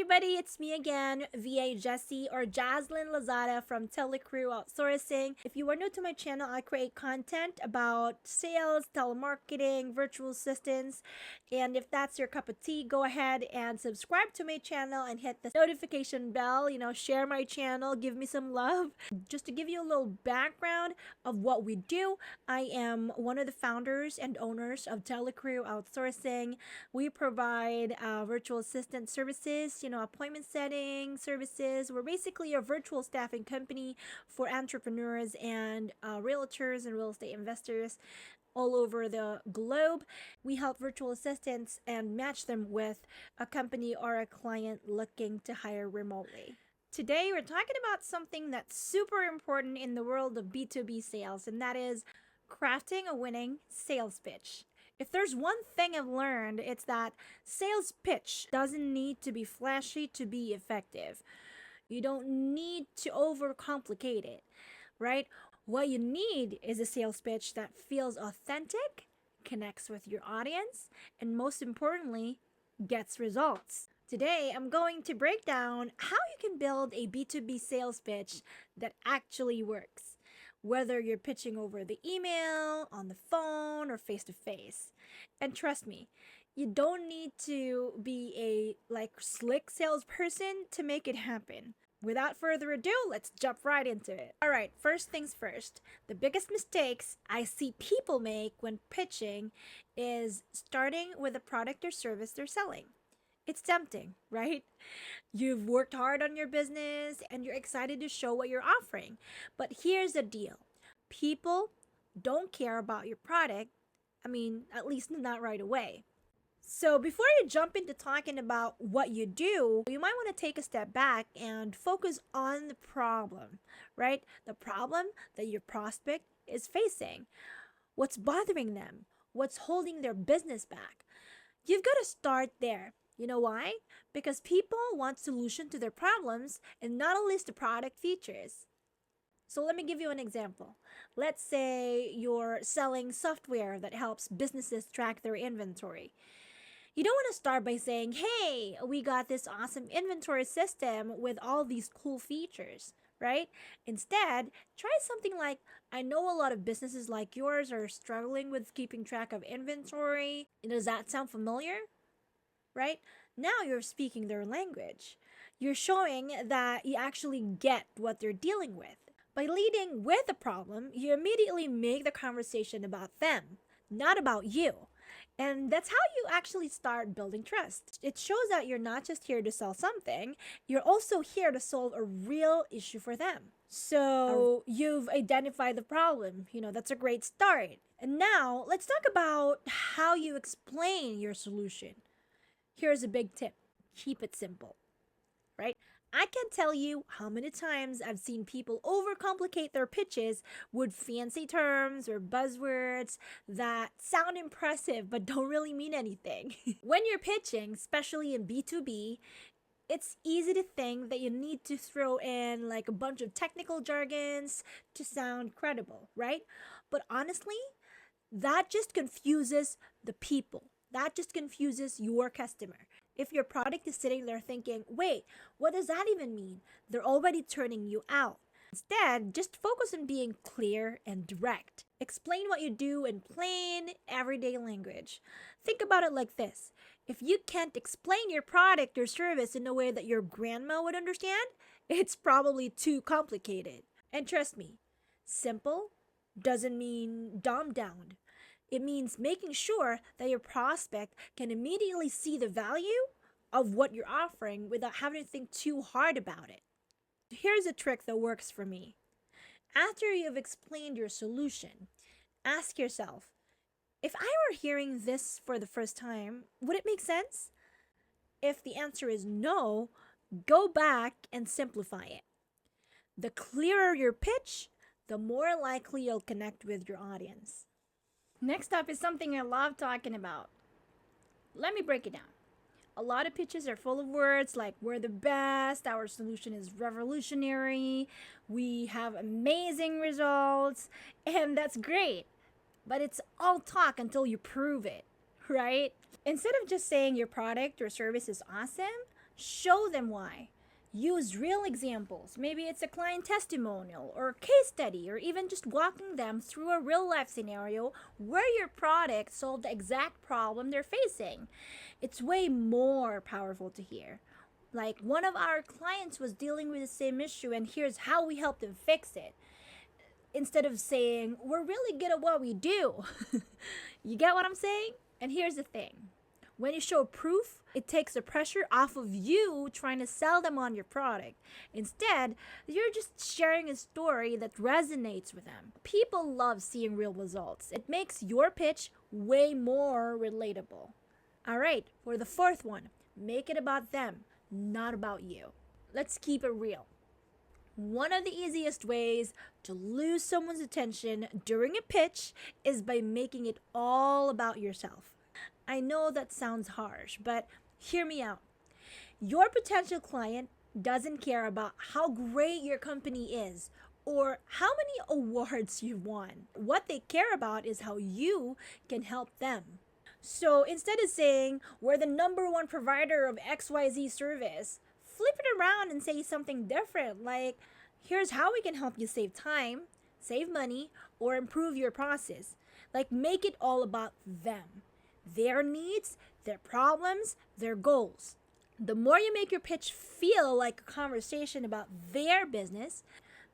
everybody, it's me again, VA Jessie or Jaslyn Lazada from Telecrew Outsourcing. If you are new to my channel, I create content about sales, telemarketing, virtual assistants, and if that's your cup of tea, go ahead and subscribe to my channel and hit the notification bell, share my channel, give me some love. Just to give you a little background of what we do, I am one of the founders and owners of Telecrew Outsourcing. We provide virtual assistant services, appointment setting services. We're basically a virtual staffing company for entrepreneurs and realtors and real estate investors all over the globe. We help virtual assistants and match them with a company or a client looking to hire remotely. Today, we're talking about something that's super important in the world of B2B sales, and that is crafting a winning sales pitch. If there's one thing I've learned, it's that sales pitch doesn't need to be flashy to be effective. You don't need to overcomplicate it, right? What you need is a sales pitch that feels authentic, connects with your audience, and most importantly, gets results. Today, I'm going to break down how you can build a B2B sales pitch that actually works, whether you're pitching over the email, on the phone, or face to face. And trust me, you don't need to be a slick salesperson to make it happen. Without further ado, let's jump right into it. All right, first things first. The biggest mistakes I see people make when pitching is starting with a product or service they're selling. It's tempting, right? You've worked hard on your business and you're excited to show what you're offering. But here's the deal. People don't care about your product. At least not right away. So before you jump into talking about what you do, you might want to take a step back and focus on the problem, right? The problem that your prospect is facing. What's bothering them? What's holding their business back? You've got to start there. You know why? Because people want solution to their problems and not a list of product features. So let me give you an example. Let's say you're selling software that helps businesses track their inventory. You don't want to start by saying, hey, we got this awesome inventory system with all these cool features, right? Instead, try something like, I know a lot of businesses like yours are struggling with keeping track of inventory. Does that sound familiar? Right? Now you're speaking their language. You're showing that you actually get what they're dealing with. By leading with a problem, you immediately make the conversation about them, not about you. And that's how you actually start building trust. It shows that you're not just here to sell something, you're also here to solve a real issue for them. So you've identified the problem. That's a great start. And now let's talk about how you explain your solution. Here's a big tip. Keep it simple, right? I can't tell you how many times I've seen people overcomplicate their pitches with fancy terms or buzzwords that sound impressive but don't really mean anything. When you're pitching, especially in B2B, it's easy to think that you need to throw in a bunch of technical jargons to sound credible, right? But honestly, that just confuses the people. That just confuses your customer. If your product is sitting there thinking, wait, what does that even mean? They're already turning you out. Instead, just focus on being clear and direct. Explain what you do in plain, everyday language. Think about it like this. If you can't explain your product or service in a way that your grandma would understand, it's probably too complicated. And trust me, simple doesn't mean dumbed down. It means making sure that your prospect can immediately see the value of what you're offering without having to think too hard about it. Here's a trick that works for me. After you've explained your solution, ask yourself, if I were hearing this for the first time, would it make sense? If the answer is no, go back and simplify it. The clearer your pitch, the more likely you'll connect with your audience. Next up is something I love talking about. Let me break it down. A lot of pitches are full of words like we're the best, our solution is revolutionary, we have amazing results, and that's great. But it's all talk until you prove it, right? Instead of just saying your product or service is awesome, Show them why. Use real examples. Maybe it's a client testimonial or case study, or even just walking them through a real life scenario where your product solved the exact problem they're facing. It's way more powerful to hear. Like, one of our clients was dealing with the same issue, and here's how we helped them fix it. Instead of saying, we're really good at what we do. You get what I'm saying? And here's the thing. When you show proof, it takes the pressure off of you trying to sell them on your product. Instead, you're just sharing a story that resonates with them. People love seeing real results. It makes your pitch way more relatable. All right, for the fourth one, make it about them, not about you. Let's keep it real. One of the easiest ways to lose someone's attention during a pitch is by making it all about yourself. I know that sounds harsh, but hear me out. Your potential client doesn't care about how great your company is or how many awards you've won. What they care about is how you can help them. So instead of saying, we're the number one provider of XYZ service, flip it around and say something different, like, here's how we can help you save time, save money, or improve your process. Like, make it all about them. Their needs, their problems, their goals. The more you make your pitch feel like a conversation about their business,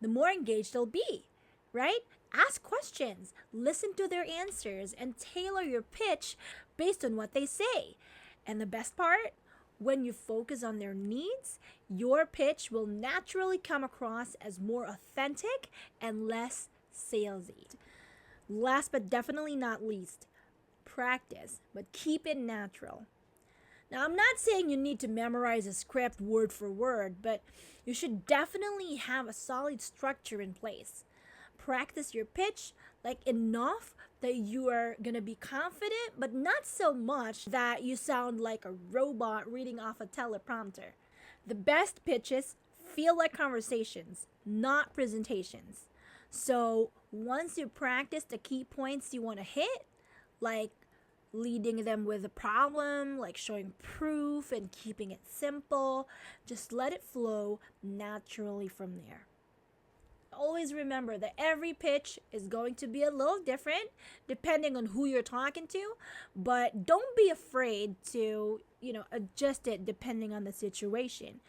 the more engaged they'll be, right? Ask questions, listen to their answers, and tailor your pitch based on what they say. And the best part, when you focus on their needs, your pitch will naturally come across as more authentic and less salesy. Last but definitely not least, practice, but keep it natural. Now, I'm not saying you need to memorize a script word for word, but you should definitely have a solid structure in place. Practice your pitch like enough that you are gonna be confident, but not so much that you sound like a robot reading off a teleprompter. The best pitches feel like conversations, not presentations. So once you practice the key points you want to hit, like leading them with a problem, like showing proof and keeping it simple, just let it flow naturally from there. Always remember that every pitch is going to be a little different depending on who you're talking to, but don't be afraid to, adjust it depending on the situation.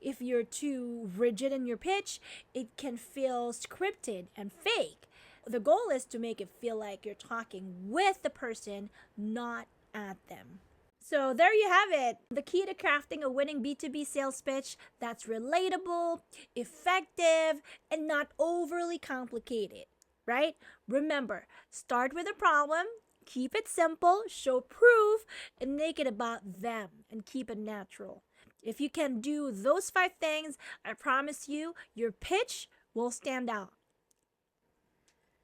If you're too rigid in your pitch, it can feel scripted and fake. The goal is to make it feel like you're talking with the person, not at them. So there you have it. The key to crafting a winning B2B sales pitch that's relatable, effective, and not overly complicated, right? Remember, start with a problem, keep it simple, show proof, and make it about them and keep it natural. If you can do those 5 things, I promise you, your pitch will stand out.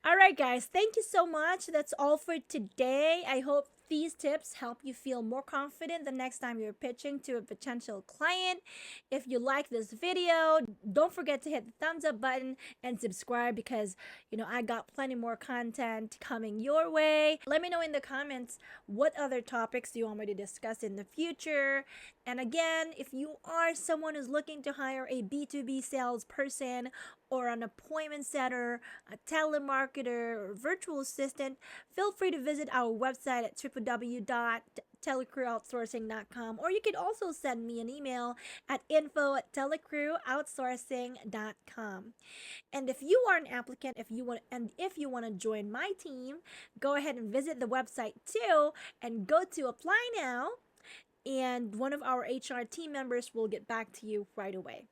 All right, guys, thank you so much. That's all for today. I hope these tips help you feel more confident the next time you're pitching to a potential client. If you like this video, don't forget to hit the thumbs up button and subscribe because, I got plenty more content coming your way. Let me know in the comments what other topics do you want me to discuss in the future. And again, if you are someone who's looking to hire a B2B salesperson or an appointment setter, a telemarketer, or virtual assistant, feel free to visit our website at www.telecrewoutsourcing.com, or you could also send me an email at info@telecrewoutsourcing.com. And if you are an applicant, if you want to join my team, go ahead and visit the website too and go to apply now, and one of our HR team members will get back to you right away.